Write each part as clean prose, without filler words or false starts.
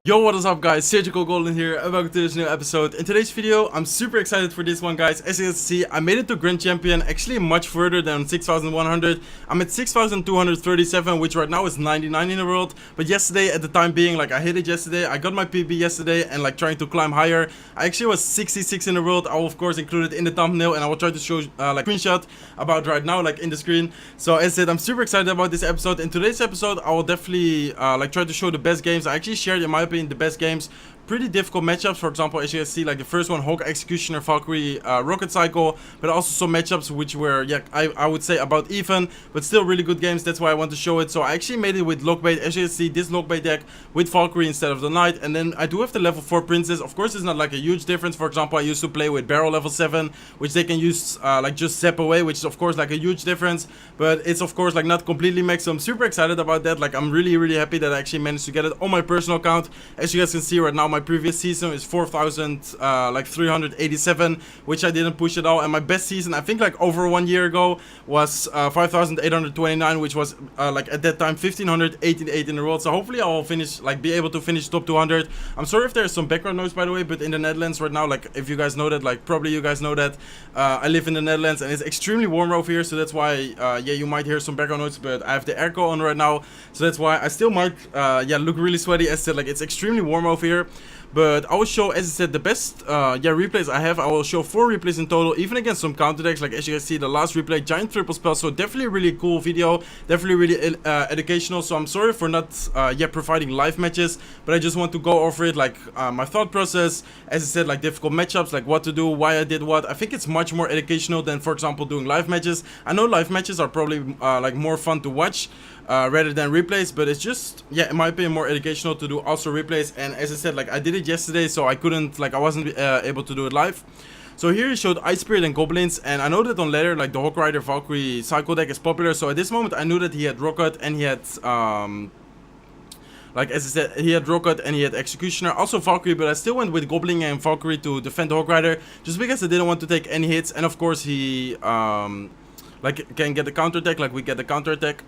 Yo, what is up guys, SurgicalGoblin here and welcome to this new episode. In today's video, I'm super excited for this one guys. As you can see, I made it to Grand Champion, actually much further than 6,100. I'm at 6,237, which right now is 99 in the world. But yesterday, at the time being, like I hit it yesterday, I got my PB yesterday and like trying to climb higher. I actually was 66 in the world. I will of course include it in the thumbnail and I will try to show like screenshot about right now like in the screen. So as I said, I'm super excited about this episode. In today's episode, I will definitely like try to show the best games. I actually shared in my opinion the best games. Pretty difficult matchups, for example, as you can see, like the first one, Hawk Executioner, Valkyrie, Rocket Cycle, but also some matchups which were, yeah, I would say about even, but still really good games. That's why I want to show it. So I actually made it with Lockbait, as you can see, this Lockbait deck with Valkyrie instead of the Knight, and then I do have the level 4 Princess. Of course, it's not like a huge difference. For example, I used to play with Barrel level 7, which they can use like just zap away, which is of course like a huge difference, but it's of course like not completely maxed. So I'm super excited about that. Like I'm really happy that I actually managed to get it on my personal account. As you guys can see right now, my previous season is 4,387, which I didn't push at all, and my best season I think like over 1 year ago was 5,829, which was like at that time 1,588 in the world. So hopefully I will finish, like be able to finish top 200. I'm sorry if there's some background noise by the way, but in the Netherlands right now, like if you guys know that, like probably you guys know that I live in the Netherlands and it's extremely warm over here, so that's why yeah, you might hear some background noise, but I have the airco on right now, so that's why I still might yeah, look really sweaty. As I said, like it's extremely warm over here. But I will show, as I said, the best yeah, replays I have. I will show 4 replays in total, even against some counter decks. Like as you can see, the last replay, giant triple spell. So definitely a really cool video, definitely really educational. So I'm sorry for not yeah, providing live matches, but I just want to go over it, like my thought process. As I said, like difficult matchups, like what to do, why I did what. I think it's much more educational than, for example, doing live matches. I know live matches are probably like more fun to watch rather than replays, but it's just, yeah, in my opinion, more educational to do also replays. And as I said, like I did it yesterday, so I couldn't, like I wasn't able to do it live. So here he showed Ice Spirit and Goblins, and I know that on later, like the Hawk Rider Valkyrie cycle deck is popular. So at this moment I knew that he had Rocket and he had like as I said, he had Rocket and he had Executioner, also Valkyrie, but I still went with Goblin and Valkyrie to defend the Hawk Rider, just because I didn't want to take any hits. And of course he like can get the counter attack, like we get the counter attack.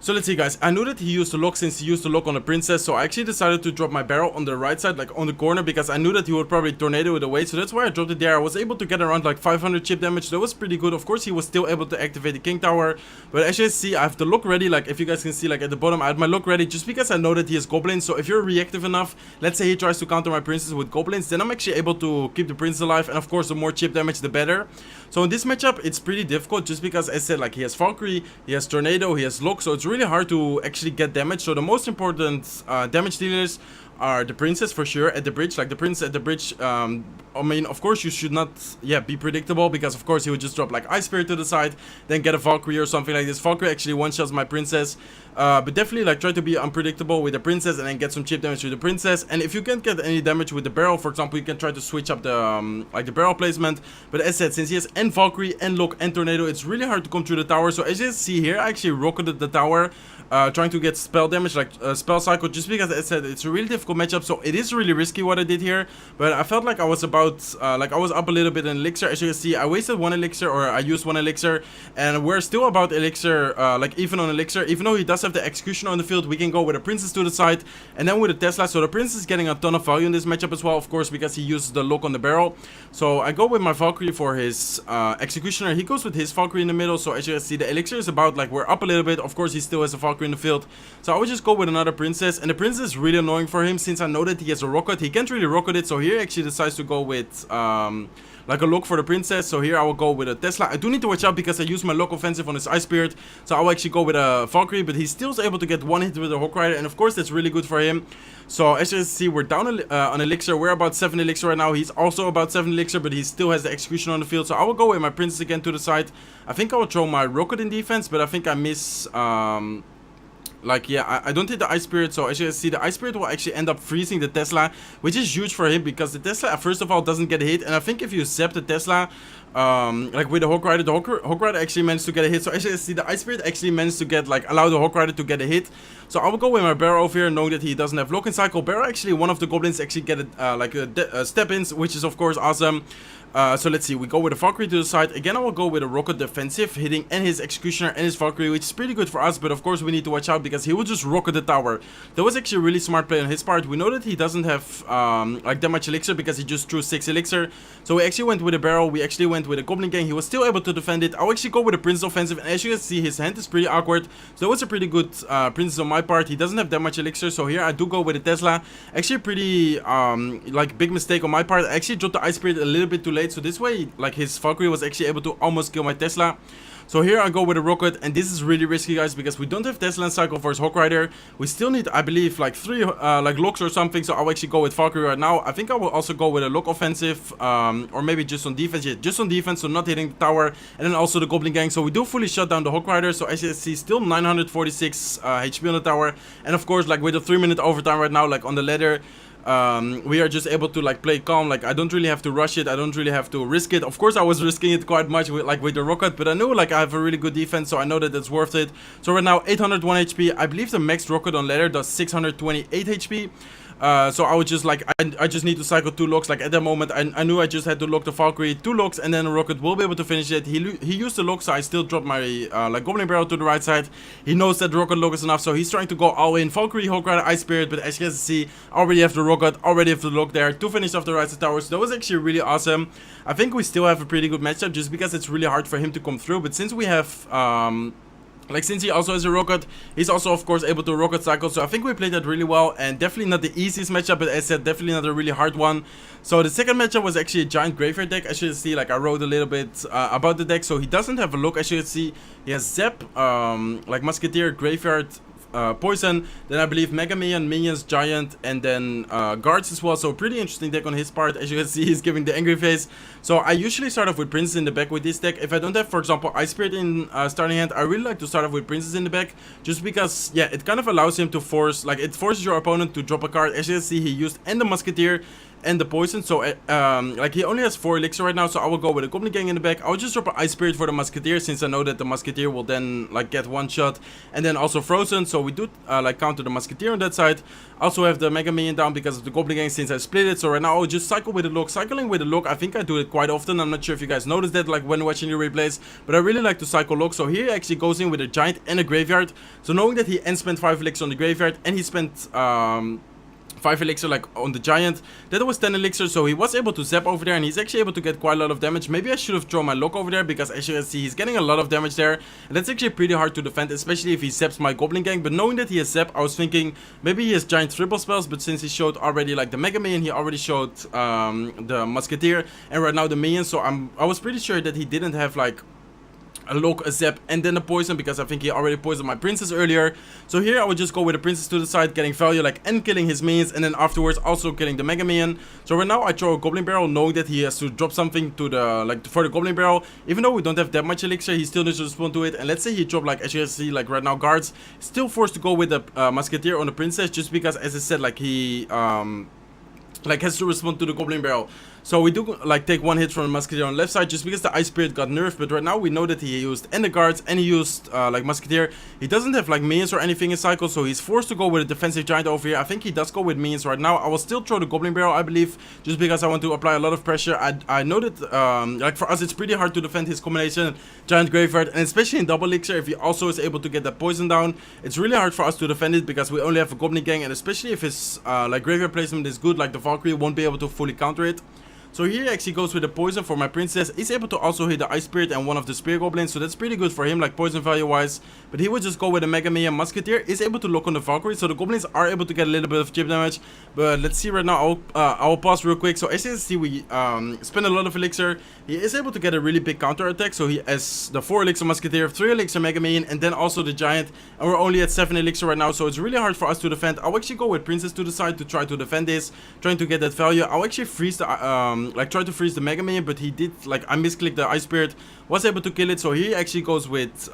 So let's see guys, I knew that he used the lock since he used the lock on the Princess, so I actually decided to drop my barrel on the right side, like on the corner, because I knew that he would probably tornado it away, so that's why I dropped it there. I was able to get around like 500 chip damage, that was pretty good. Of course he was still able to activate the King Tower, but as you can see, I have the lock ready. Like if you guys can see, like at the bottom I had my lock ready, just because I know that he has Goblins. So if you're reactive enough, let's say he tries to counter my Princess with Goblins, then I'm actually able to keep the Princess alive, and of course the more chip damage the better. So in this matchup it's pretty difficult, just because as I said, like he has Valkyrie, he has Tornado, he has lock, so it's really hard to actually get damage. So the most important damage dealers are the Princess for sure at the bridge. Like the Princess at the bridge, I mean, of course you should not, yeah, be predictable, because of course he would just drop like Ice Spirit to the side, then get a Valkyrie or something like this. Valkyrie actually one-shots my Princess, but definitely like try to be unpredictable with the Princess and then get some chip damage with the Princess. And if you can't get any damage with the barrel, for example, you can try to switch up the like the barrel placement. But as I said, since he has and Valkyrie and lock and Tornado, it's really hard to come through the tower. So as you see here, I actually rocketed the tower, trying to get spell damage, like spell cycle, just because as I said, it's a really difficult matchup. So it is really risky what I did here, but I felt like I was about like I was up a little bit in elixir. As you can see, I wasted 1 elixir, or I used 1 elixir, and we're still about elixir, like even on elixir. Even though he does have the Executioner on the field, we can go with a Princess to the side and then with a Tesla. So the Princess is getting a ton of value in this matchup as well, of course, because he uses the lock on the barrel. So I go with my Valkyrie for his Executioner. He goes with his Valkyrie in the middle. So as you can see, the elixir is about, like, we're up a little bit. Of course he still has a Valkyrie in the field, so I would just go with another Princess. And the Princess is really annoying for him, since I know that he has a Rocket. He can't really Rocket it, so here he actually decides to go with like a lock for the Princess. So here I will go with a Tesla. I do need to watch out because I use my lock offensive on his Ice Spirit, so I will actually go with a Valkyrie, but he still is able to get 1 hit with a Hawk Rider, and of course that's really good for him. So as you can see, we're down on elixir. We're about 7 elixir right now. He's also about 7 elixir, but he still has the Execution on the field. So I will go with my Princess again to the side. I think I will throw my Rocket in defense, but I think I miss like, yeah, I don't hit the Ice Spirit. So as you can see, the Ice Spirit will actually end up freezing the Tesla, which is huge for him, because the Tesla first of all doesn't get a hit, and I think if you zap the Tesla like with the Hawk Rider, the Hawk Rider actually managed to get a hit. So as you can see, the Ice Spirit actually managed to get, like, allow the Hawk Rider to get a hit. So I will go with my Barrow over here, knowing that he doesn't have Lock and Cycle. Barrow actually, one of the Goblins actually get like a step-ins, which is of course awesome. So let's see, we go with a Valkyrie to the side. Again, I will go with a Rocket defensive, hitting and his Executioner and his Valkyrie, which is pretty good for us, but of course we need to watch out because he will just rocket the tower. That was actually a really smart play on his part. We know that he doesn't have like that much elixir because he just drew 6 elixir. So we actually went with a barrel, we actually went with a Goblin Gang. He was still able to defend it. I'll actually go with a Princess offensive, and as you can see, his hand is pretty awkward. So that was a pretty good Princess on my part. He doesn't have that much elixir, so here I do go with a Tesla. Actually a pretty like big mistake on my part. I actually dropped the Ice Spirit a little bit too late, so this way like his Valkyrie was actually able to almost kill my Tesla. So here I go with a Rocket, and this is really risky, guys, because we don't have Tesla and Cycle for his Hawk Rider. We still need, I believe, like 3 like locks or something, so I'll actually go with Valkyrie right now. I think I will also go with a lock offensive, or maybe just on defense. Yeah, just on defense, so not hitting the tower, and then also the Goblin Gang. So we do fully shut down the Hawk Rider, so as you see, still 946 HP on the tower. And of course, like with a 3-minute overtime right now, like on the ladder, we are just able to like play calm. Like I don't really have to rush it, I don't really have to risk it. Of course I was risking it quite much with like with the Rocket, but I knew like I have a really good defense, so I know that it's worth it. So right now 801 HP. I believe the max Rocket on ladder does 628 HP. So I would just like, I just need to cycle 2 locks. Like at that moment I knew I just had to lock the Valkyrie, 2 locks, and then the Rocket will be able to finish it. He used the lock, so I still dropped my like Goblin Barrel to the right side. He knows that the Rocket lock is enough, so he's trying to go all in. Valkyrie, Hawk Rider, Ice Spirit, but as you can see, I already have the Rocket, already have the lock there to finish off the right side tower. So that was actually really awesome. I think we still have a pretty good matchup just because it's really hard for him to come through, but since we have like since he also has a Rocket, he's also of course able to Rocket cycle. So I think we played that really well, and definitely not the easiest matchup, but as I said, definitely not a really hard one. So the second matchup was actually a giant graveyard deck. As you can see, like I wrote a little bit about the deck. So he doesn't have a look, as you can see. He has Zap, like Musketeer, Graveyard, Poison, then I believe Mega Minion, Minions, Giant, and then Guards as well. So pretty interesting deck on his part. As you can see, he's giving the angry face. So I usually start off with Princess in the back with this deck. If I don't have, for example, Ice Spirit in starting hand, I really like to start off with Princess in the back, just because, yeah, it kind of allows him to force, like it forces your opponent to drop a card. As you can see, he used and the Musketeer and the Poison, so like he only has 4 elixir right now, so I will go with a Goblin Gang in the back. I will just drop an Ice Spirit for the Musketeer, since I know that the Musketeer will then like get 1 shot, and then also Frozen, so we do like counter the Musketeer on that side. Also have the Mega Minion down because of the Goblin Gang, since I split it. So right now I'll just cycle with the lock. Cycling with the lock, I think I do it quite often. I'm not sure if you guys noticed that like when watching the replays, but I really like to cycle lock. So here he actually goes in with a Giant and a Graveyard. So knowing that he spent 5 elixir on the Graveyard, and he spent 5 elixir like on the Giant, that was 10 elixir, so he was able to zap over there, and he's actually able to get quite a lot of damage. Maybe I should have thrown my lock over there, because as you can see, he's getting a lot of damage there, and that's actually pretty hard to defend, especially if he zaps my Goblin Gang. But knowing that he has zap, I was thinking maybe he has Giant triple spells, but since he showed already like the Mega Minion, he already showed the Musketeer, and right now the Minion, so I was pretty sure that he didn't have like a lock, a zap, and then a poison, because I think he already poisoned my Princess earlier. So here I would just go with the Princess to the side, getting value like and killing his minions, and then afterwards also killing the Mega Minion. So right now I throw a Goblin Barrel, knowing that he has to drop something to the like for the Goblin Barrel. Even though we don't have that much elixir, he still needs to respond to it. And let's say he dropped, like as you can see, like right now Guards, still forced to go with the Musketeer on the Princess, just because, as I said, like he like has to respond to the Goblin Barrel. So we do like take 1 hit from the Musketeer on the left side, just because the Ice Spirit got nerfed. But right now we know that he used and the Guards, and he used like Musketeer. He doesn't have like minions or anything in cycle, so he's forced to go with a defensive Giant over here. I think he does go with minions right now. I will still throw the Goblin Barrel, I believe, just because I want to apply a lot of pressure. I know that like for us it's pretty hard to defend his combination Giant Graveyard, and especially in double elixir, if he also is able to get that poison down, it's really hard for us to defend it, because we only have a Goblin Gang, and especially if his like Graveyard placement is good, like the Valkyrie won't be able to fully counter it. So here he actually goes with the poison for my Princess. He's able to also hit the Ice Spirit and one of the Spear Goblins, so that's pretty good for him, like poison value wise. But he would just go with a Mega Minion. Musketeer is able to lock on the Valkyrie, so the Goblins are able to get a little bit of chip damage. But let's see right now, I'll pause real quick. So as you can see, we spend a lot of elixir. He is able to get a really big counter attack, so he has the 4 elixir Musketeer, 3 elixir Mega Minion, and then also the Giant. And we're only at 7 elixir right now, so it's really hard for us to defend. I'll actually go with Princess to the side to try to defend this, trying to get that value. I'll actually freeze the like try to freeze the Mega Minion, but he did, like, I misclicked the Ice Spirit, was able to kill it. So he actually goes with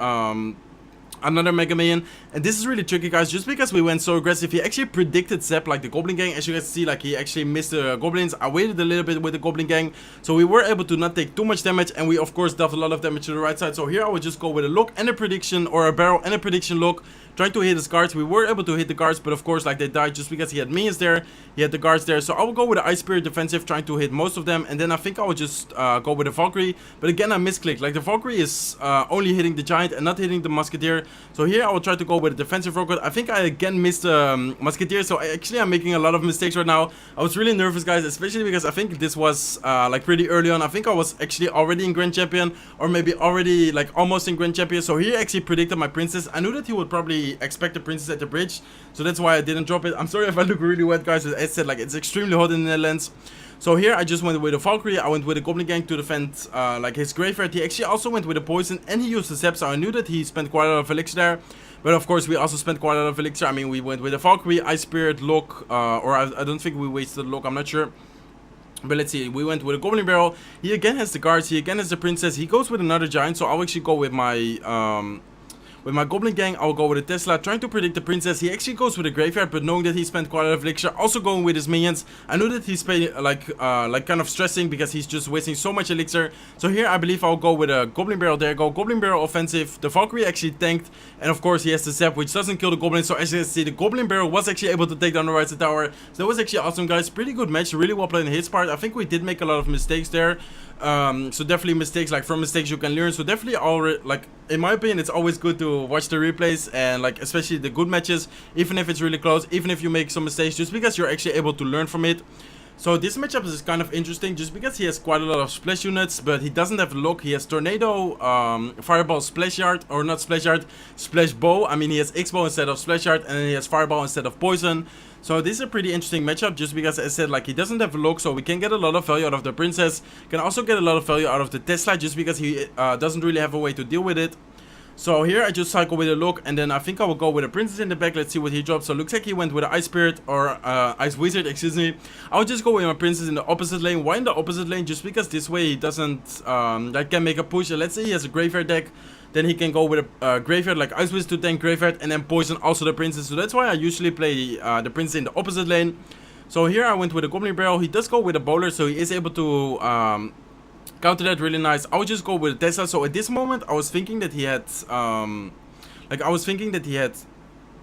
another Mega Minion, and this is really tricky, guys, just because we went so aggressive. He actually predicted zap like the Goblin Gang. As you guys see, like he actually missed the Goblins. I waited a little bit with the Goblin Gang, so we were able to not take too much damage, and we of course dealt a lot of damage to the right side. So here I would just go with a lock and a prediction, or a barrel and a prediction lock, trying to hit his guards. We were able to hit the guards, but of course, like, they died just because he had minions there. He had the guards there. So I will go with the Ice Spirit defensive, trying to hit most of them. And then I think I will just go with the Valkyrie. But again, I misclicked. Like, the Valkyrie is only hitting the Giant and not hitting the Musketeer. So here I will try to go with a defensive rocket. I think I again missed the Musketeer. So actually, I'm making a lot of mistakes right now. I was really nervous, guys, especially because I think this was like pretty early on. I think I was actually already in Grand Champion, or maybe already like almost in Grand Champion. So he actually predicted my princess. I knew that he would probably expect the princess at the bridge, so that's why I didn't drop it. I'm sorry if I look really wet, guys. As I said, like, it's extremely hot in the Netherlands. So here I just went with a Valkyrie. I went with a Goblin Gang to defend like his graveyard. He actually also went with a poison, and he used the Zap, so I knew that he spent quite a lot of elixir there. But of course, we also spent quite a lot of elixir. I mean, we went with a Valkyrie, Ice Spirit, Lock, or I don't think we wasted Lock, I'm not sure. But let's see, we went with a Goblin Barrel. He again has the guards, he again has the princess. He goes with another giant, so I'll actually go with my Goblin Gang. I'll go with a Tesla, trying to predict the princess. He actually goes with a graveyard, but knowing that he spent quite a lot of elixir, also going with his minions. I know that he's like kind of stressing because he's just wasting so much elixir. So here I believe I'll go with a Goblin Barrel. There you go, Goblin Barrel offensive. The Valkyrie actually tanked, and of course he has the Zap, which doesn't kill the Goblin. So as you can see, the Goblin Barrel was actually able to take down the right side tower. So that was actually awesome, guys. Pretty good match, really well played in his part. I think we did make a lot of mistakes there. So definitely mistakes, like from mistakes you can learn. So definitely already, like, in my opinion, it's always good to watch the replays, and like especially the good matches, even if it's really close, even if you make some mistakes, just because you're actually able to learn from it. So this matchup is kind of interesting just because he has quite a lot of splash units, but he doesn't have Lock. He has Tornado, Fireball, Splash Yard, or not Splash Yard, Splash Bow. I mean, he has X-Bow instead of Splash Yard, and then he has Fireball instead of Poison. So this is a pretty interesting matchup just because, as I said, like, he doesn't have Lock, so we can get a lot of value out of the princess. Can also get a lot of value out of the Tesla just because he doesn't really have a way to deal with it. So here I just cycle with a Lock, and then I think I will go with a princess in the back. Let's see what he drops. So looks like he went with an Ice Spirit, or Ice Wizard, excuse me. I'll just go with my princess in the opposite lane. Why in the opposite lane? Just because this way he doesn't like can make a push. Let's say he has a graveyard deck, then he can go with a graveyard, like Ice Wizard to tank graveyard, and then poison also the princess. So that's why I usually play the princess in the opposite lane. So here I went with a Goblin Barrel. He does go with a bowler, so he is able to counter that really nice. I would just go with a Tesla. So at this moment I was thinking that he had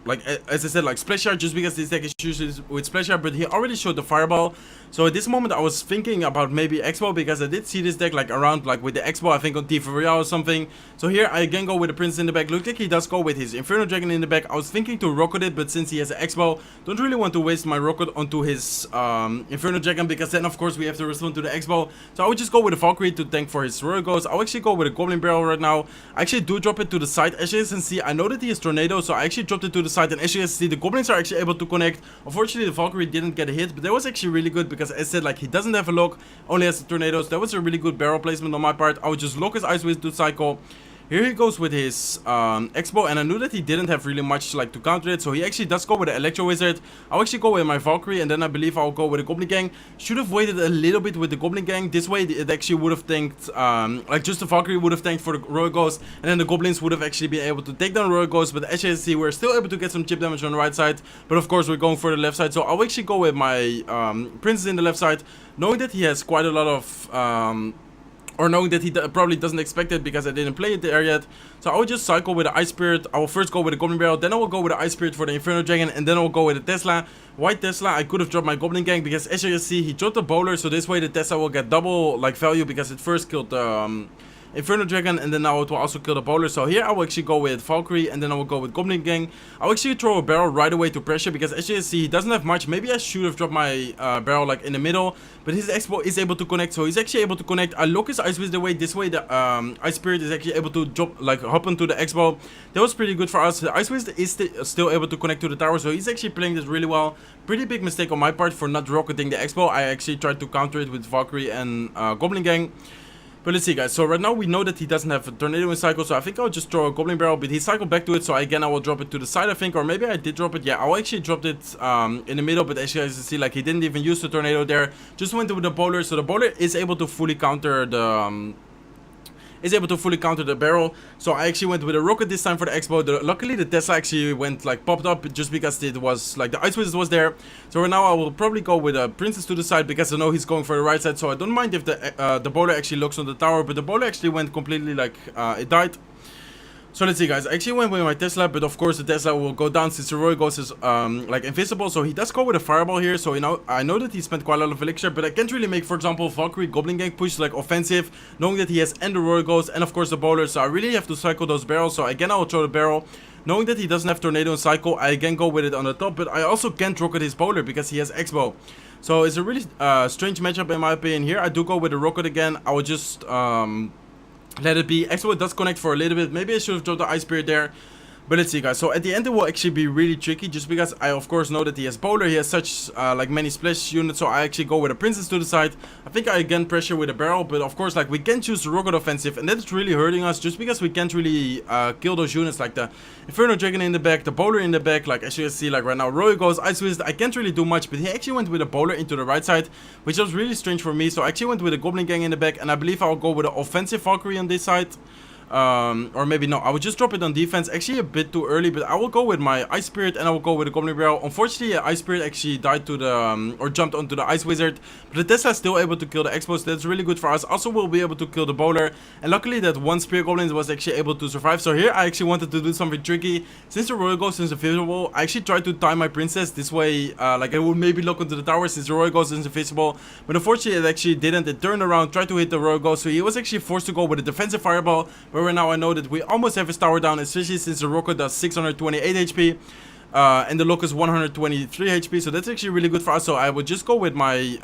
like, as I said, like Splash Yard, just because this deck is usually with Splash Yard, but he already showed the Fireball. So at this moment I was thinking about maybe Expo, because I did see this deck like around, like with the Expo, I think on Royale or something. So here I again go with the Prince in the back. Looks like he does go with his Inferno Dragon in the back. I was thinking to rocket it, but since he has an Expo, don't really want to waste my rocket onto his Inferno Dragon, because then of course we have to respond to the Expo. So I would just go with a Valkyrie to tank for his Royal Ghost. I'll actually go with a Goblin Barrel right now. I actually do drop it to the side. As you can see, I know that he has Tornado, so I actually dropped it to the side, and as you can see, the Goblins are actually able to connect. Unfortunately, the Valkyrie didn't get a hit, but that was actually really good, because as I said, like, he doesn't have a lock, only has the Tornadoes. That was a really good barrel placement on my part. I would just lock his Ice Wizard to cycle. Here he goes with his Expo, and I knew that he didn't have really much like to counter it, so he actually does go with the Electro Wizard. I'll actually go with my Valkyrie, and then I believe I'll go with the Goblin Gang. Should have waited a little bit with the Goblin Gang. This way it actually would have tanked, like just the Valkyrie would have tanked for the Royal Ghost, and then the Goblins would have actually been able to take down Royal Ghost. But as you can see, we're still able to get some chip damage on the right side, but of course we're going for the left side. So I'll actually go with my Princess in the left side, knowing that he has quite a lot of or knowing that he probably doesn't expect it, because I didn't play it there yet. So I will just cycle with the Ice Spirit. I will first go with the Goblin Barrel, then I will go with the Ice Spirit for the Inferno Dragon, and then I will go with the Tesla. White Tesla, I could have dropped my Goblin Gang, because as you can see, he dropped the Bowler, so this way the Tesla will get double like value, because it first killed the Inferno Dragon, and then now it will also kill the Bowler. So here I will actually go with Valkyrie, and then I will go with Goblin Gang. I'll actually throw a barrel right away to pressure, because as you can see, he doesn't have much. Maybe I should have dropped my barrel like in the middle, but his Expo is able to connect, so he's actually able to connect. I lock his Ice Wizard away. This way the Ice Spirit is actually able to drop, like hop into the Expo. That was pretty good for us. The Ice Wizard is still able to connect to the tower, so he's actually playing this really well. Pretty big mistake on my part for not rocketing the Expo. I actually tried to counter it with Valkyrie and Goblin Gang. But let's see, guys. So right now we know that he doesn't have a Tornado in cycle, so I think I'll just throw a Goblin Barrel, but he cycled back to it, so again I will drop it to the side, I think, or maybe I did drop it. Yeah, I'll actually dropped it in the middle, but as you guys can see, like, he didn't even use the Tornado there, just went with the Bowler. So the Bowler is able to fully counter the barrel. So I actually went with a rocket this time for the Expo. Luckily the Tesla actually went like popped up, just because it was like the Ice Wizard was there. So right now I will probably go with a Princess to the side, because I know he's going for the right side, so I don't mind if the Bowler actually looks on the tower. But the Bowler actually went completely like it died. So let's see, guys. I actually went with my Tesla, but of course the Tesla will go down since the Royal Ghost is like invisible. So he does go with a Fireball here. So I know that he spent quite a lot of elixir, but I can't really make, for example, Valkyrie Goblin Gang push like offensive, knowing that he has and the Royal Ghost and of course the bowler. So I really have to cycle those barrels. So again, I will throw the barrel. Knowing that he doesn't have Tornado and Cycle, I again go with it on the top, but I also can't rocket his bowler because he has X-Bow. So it's a really strange matchup in my opinion here. I do go with the rocket again. I will just let it be. X-Bow does connect for a little bit. Maybe I should have dropped the Ice Spirit there. But let's see, guys. So at the end, it will actually be really tricky, just because I, of course, know that he has bowler. He has such like many splash units, so I actually go with a princess to the side. I think I again pressure with a barrel, but of course, like we can choose the rocket offensive, and that's really hurting us, just because we can't really kill those units, like the Inferno Dragon in the back, the bowler in the back. Like as you can see, like right now, Royal goes Ice Wizard. I can't really do much, but he actually went with a bowler into the right side, which was really strange for me. So I actually went with a Goblin Gang in the back, and I believe I'll go with an offensive Valkyrie on this side. Or maybe no, I would just drop it on defense. Actually a bit too early, but I will go with my Ice Spirit and I will go with the Goblin Barrel. Unfortunately, Ice Spirit actually died to the or jumped onto the Ice Wizard, but the Tesla is still able to kill the X-Bow. That's really good for us. Also, we'll be able to kill the bowler, and luckily that one Spirit Goblin was actually able to survive. So here I actually wanted to do something tricky. Since the Royal Ghost is invisible, I actually tried to time my princess this way, like I would maybe look into the tower since the Royal Ghost is invisible, but unfortunately it actually didn't. It turned around, tried to hit the Royal Ghost, so he was actually forced to go with a defensive Fireball. But right now I know that we almost have his tower down, especially since the rocket does 628 HP and the Locust 123 HP, so that's actually really good for us. So I would just go with my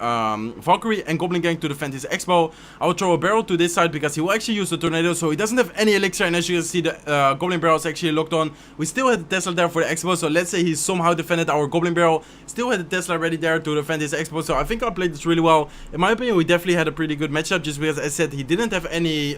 Valkyrie and Goblin Gang to defend his X-Bow. I will throw a barrel to this side because he will actually use the Tornado, so he doesn't have any elixir, and as you can see, the Goblin Barrel is actually locked on. We still had the Tesla there for the X-Bow, so let's say he somehow defended our Goblin Barrel, still had the Tesla ready there to defend his X-Bow, so I think I played this really well. In my opinion, we definitely had a pretty good matchup, just because, as I said, he didn't have any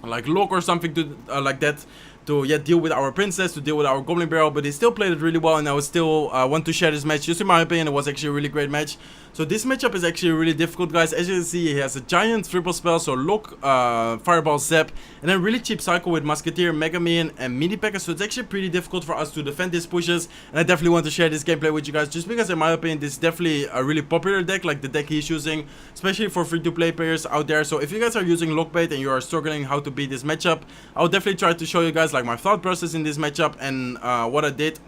like lock or something to like that to deal with our princess, to deal with our Goblin Barrel, but he still played it really well, and I would still want to share this match. Just in my opinion, it was actually a really great match. So this matchup is actually really difficult, guys. As you can see, he has a giant triple spell, so lock, Fireball, Zap, and then really cheap cycle with Musketeer, Mega Man, and Mini P.E.K.K.A. So it's actually pretty difficult for us to defend these pushes, and I definitely want to share this gameplay with you guys, just because in my opinion, this is definitely a really popular deck, like the deck he's using, especially for free-to-play players out there. So if you guys are using Lockbait and you are struggling how to beat this matchup, I'll definitely try to show you guys like my thought process in this matchup and what I did.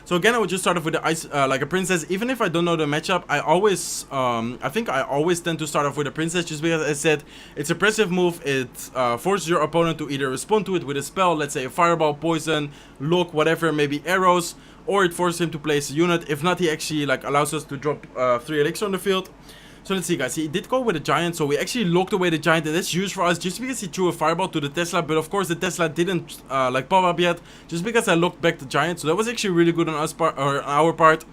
So again, I would just start off with the ice, like a princess. Even if I don't know the matchup, I always, I think I always tend to start off with a princess, just because I said it's a passive move. It forces your opponent to either respond to it with a spell, let's say a fireball, poison, lock, whatever, maybe arrows, or it forces him to place a unit. If not, he actually like allows us to drop 3 elixir on the field. So let's see, guys, he did go with a giant, so we actually locked away the giant, and that's huge for us just because he threw a fireball to the Tesla, but of course the Tesla didn't like pop up yet, just because I locked back the giant. So that was actually really good on us part, or on our part.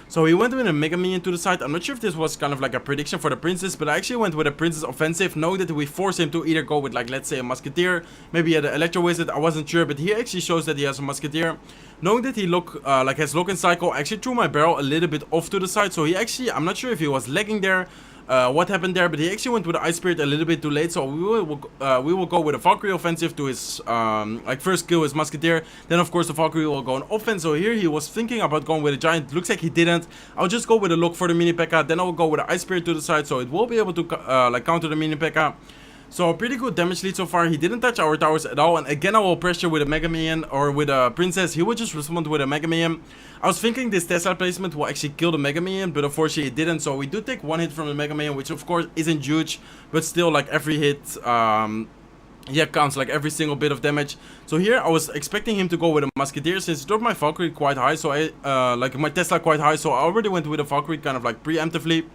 So he went with a Mega Minion to the side. I'm not sure if this was kind of like a prediction for the princess, but I actually went with a princess offensive, knowing that we force him to either go with, like, let's say a Musketeer, maybe he had an Electro Wizard, I wasn't sure, but he actually shows that he has a Musketeer. Knowing that he like has lock and cycle, I actually threw my barrel a little bit off to the side, so he actually, I'm not sure if he was lagging there, what happened there, but he actually went with the Ice Spirit a little bit too late, so we will go with a Valkyrie offensive to his like first kill his Musketeer. Then of course the Valkyrie will go on offense. So here he was thinking about going with a giant. Looks like he didn't. I'll just go with a lock for the Mini P.E.K.K.A. Then I will go with the Ice Spirit to the side, so it will be able to like counter the Mini P.E.K.K.A. So a pretty good damage lead so far. He didn't touch our towers at all, and again I will pressure with a Mega Minion or with a princess. He would just respond with a Mega Minion. I was thinking this Tesla placement will actually kill the Mega Minion, but unfortunately it didn't. So we do take one hit from the Mega Minion, which of course isn't huge, but still, like, every hit counts, like every single bit of damage. So here I was expecting him to go with a Musketeer, since he dropped my Valkyrie quite high, so I like my Tesla quite high, so I already went with a Valkyrie kind of like preemptively.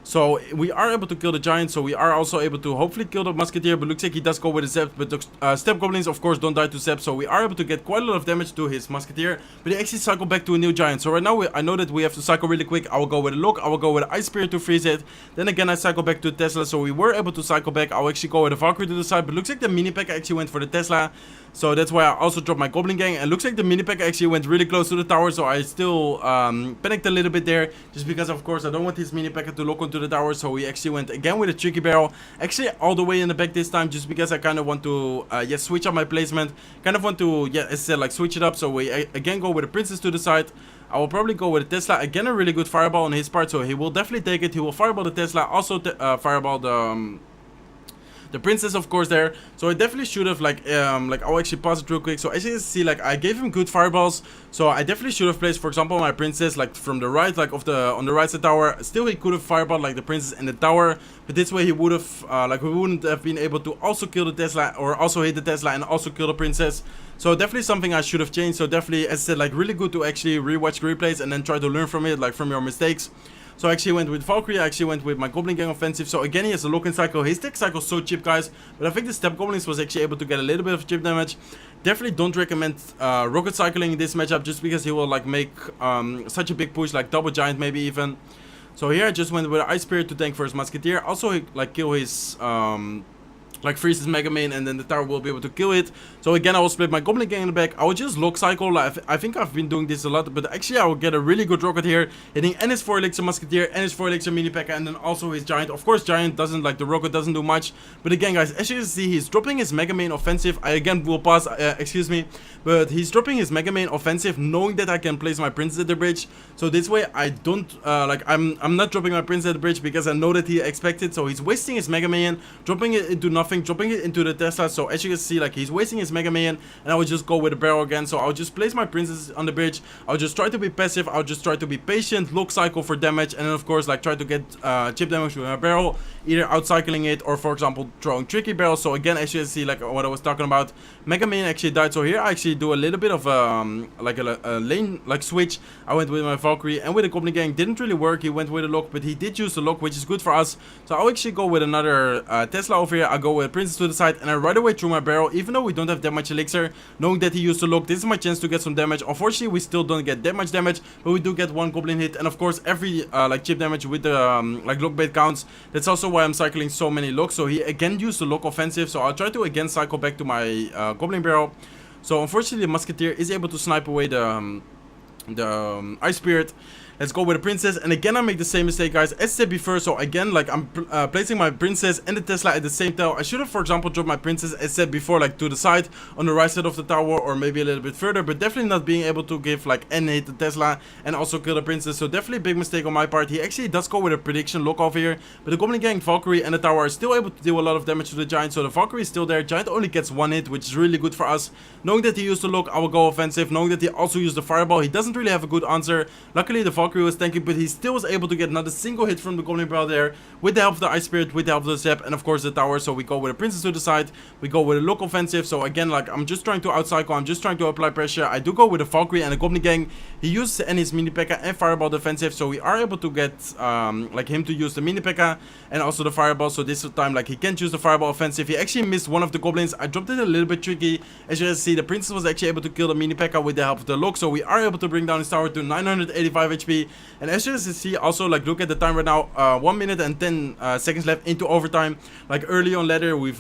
So we are able to kill the giant, so we are also able to hopefully kill the Musketeer, but looks like he does go with a Zep, but the Step Goblins of course don't die to Zep, so we are able to get quite a lot of damage to his Musketeer, but he actually cycled back to a new giant. So right now I know that we have to cycle really quick. I will go with a lock, I will go with an Ice Spirit to freeze it, then again I cycle back to Tesla, so we were able to cycle back. I'll actually go with a Valkyrie to the side, but looks like the Mini P.E.K.K.A. actually went for the Tesla, so that's why I also dropped my Goblin Gang, and looks like the Mini P.E.K.K.A. actually went really close to the tower, so I still panicked a little bit there, just because of course I don't want his Mini P.E.K.K.A. to lock onto the tower, so we actually went again with a tricky barrel, actually all the way in the back this time, just because I kind of want to switch up my placement, kind of want to as I said, like switch it up. So we again go with a princess to the side. I will probably go with a Tesla, again a really good fireball on his part, so he will definitely take it. He will fireball the Tesla, also fireball the princess of course there. So I definitely should have like I'll actually pause it real quick. So as you can see, like I gave him good fireballs, so I definitely should have placed, for example, my princess like from the right, like on the right side tower. Still he could have fireballed like the princess in the tower, but this way he would have like we wouldn't have been able to also kill the Tesla, or also hit the Tesla and also kill the princess. So definitely something I should have changed. So definitely, as I said, like really good to actually rewatch the replays and then try to learn from it, like from your mistakes. So I actually went with Valkyrie, I actually went with my Goblin Gang offensive. So again, he has a lock-in cycle. His tech cycle is so cheap, guys. But I think the Step Goblins was actually able to get a little bit of chip damage. Definitely don't recommend rocket cycling in this matchup, just because he will like make such a big push, like double giant maybe even. So here I just went with Ice Spirit to tank for his Musketeer. Also like kill his like freeze his Mega Main, and then the tower will be able to kill it. So again, I will split my Goblin Gang in the back. I will just lock cycle. Like, I think I've been doing this a lot, but actually I will get a really good rocket here, hitting and his 4 elixir Musketeer and his 4 elixir Mini P.E.K.K.A. and then also his Giant. Of course, Giant doesn't, like the rocket doesn't do much, but again, guys, as you can see, he's dropping his Mega Main offensive. I again will pause, excuse me, but he's dropping his Mega Main offensive, knowing that I can place my Princess at the bridge. So this way, I don't like I'm not dropping my Princess at the bridge because I know that he expected. So he's wasting his Mega Man, dropping it into nothing, dropping it into the Tesla. So as you can see, like he's wasting his Mega Man, and I will just go with a barrel again. So I'll just place my Princess on the bridge. I'll just try to be passive. I'll just try to be patient, lock cycle for damage, and then of course like try to get chip damage with my barrel, either outcycling it or for example throwing tricky barrels. So again, as you can see, like what I was talking about, Mega Man actually died. So here I actually do a little bit of like a lane like switch. I went with my Valkyrie, and with the Goblin Gang didn't really work. He went with a lock, but he did use the lock, which is good for us. So I'll actually go with another Tesla over here. I'll go with Princess to the side, and I right away through my barrel, even though we don't have that much elixir, knowing that he used the lock. This is my chance to get some damage. Unfortunately, we still don't get that much damage, but we do get one Goblin hit, and of course every like chip damage with the like lock bait counts. That's also why I'm cycling so many locks. So he again used the lock offensive, so I'll try to again cycle back to my Goblin barrel. So unfortunately the Musketeer is able to snipe away the Ice Spirit. Let's go with the Princess, and again I make the same mistake, guys, as said before. So again, like I'm placing my Princess and the Tesla at the same tower. I should have, for example, dropped my Princess, as said before, like to the side on the right side of the tower, or maybe a little bit further, but definitely not being able to give like and hit the Tesla and also kill the Princess. So definitely a big mistake on my part. He actually does go with a prediction lock over here, but the Goblin Gang, Valkyrie, and the tower are still able to deal a lot of damage to the Giant. So the Valkyrie is still there. Giant only gets one hit, which is really good for us. Knowing that he used the lock, I will go offensive. Knowing that he also used the fireball, he doesn't really have a good answer. Luckily the Valkyrie was tanking, but he still was able to get not a single hit from the Goblin barrel there, with the help of the Ice Spirit, with the help of the Zap, and of course the tower. So we go with a Princess to the side, we go with a lock offensive. So again, like I'm just trying to outcycle, I'm just trying to apply pressure. I do go with a Valkyrie and a Goblin Gang. He used and his Mini P.E.K.K.A. and Fireball defensive, so we are able to get like him to use the Mini P.E.K.K.A. and also the Fireball. So this time like he can't use the Fireball offensive. He actually missed one of the Goblins. I dropped it a little bit tricky. As you can see, the Princess was actually able to kill the Mini P.E.K.K.A. with the help of the lock, so we are able to bring down his tower to 985 HP. And as you can see, also like look at the time right now, 1 minute and 10 seconds left into overtime. Like early on ladder, we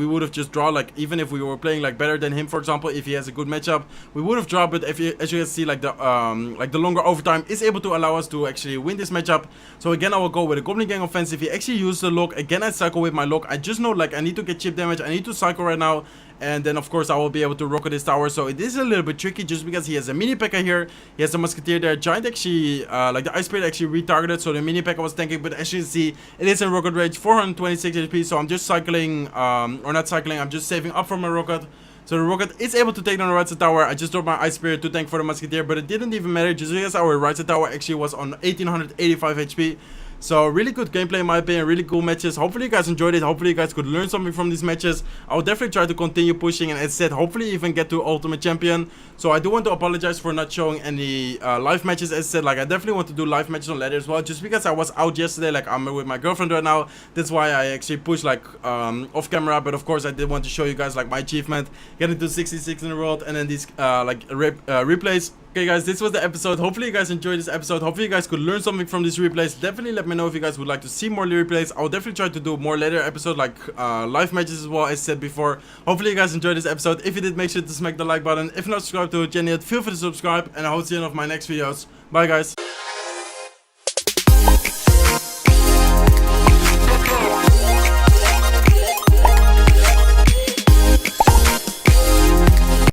would have just drawn, like even if we were playing like better than him, for example, if he has a good matchup, we would have drawn. But if you, as you can see, like the longer overtime is able to allow us to actually win this matchup. So again, I will go with a Goblin Gang offensive. He actually used the lock. Again, I cycle with my lock. I just know like I need to get chip damage. I need to cycle right now. And then of course I will be able to rocket his tower. So it is a little bit tricky just because he has a Mini P.E.K.K.A. here. He has a Musketeer there. Giant actually, like the Ice Spirit actually retargeted. So the Mini P.E.K.K.A. was tanking. But as you can see, it is in rocket range, 426 HP. So I'm just cycling, or not cycling, I'm just saving up for my rocket. So the rocket is able to take down the right side tower. I just dropped my Ice Spirit to tank for the Musketeer, but it didn't even matter just because our right side tower actually was on 1885 HP. So really good gameplay in my opinion, really cool matches. Hopefully you guys enjoyed it. Hopefully you guys could learn something from these matches. I will definitely try to continue pushing, and as said, hopefully even get to Ultimate Champion. So I do want to apologize for not showing any live matches. As said, like I definitely want to do live matches on ladder as well, just because I was out yesterday. Like I'm with my girlfriend right now. That's why I actually pushed like off camera. But of course I did want to show you guys like my achievement, getting to 66 in the world, and then these like replays. Okay guys, this was the episode. Hopefully you guys enjoyed this episode. Hopefully you guys could learn something from these replays. Definitely let me know if you guys would like to see more replays. I'll definitely try to do more later episodes, like live matches as well, as said before. Hopefully you guys enjoyed this episode. If you did, make sure to smack the like button. If not subscribed to the channel yet, feel free to subscribe, and I will see you in one of my next videos. Bye guys.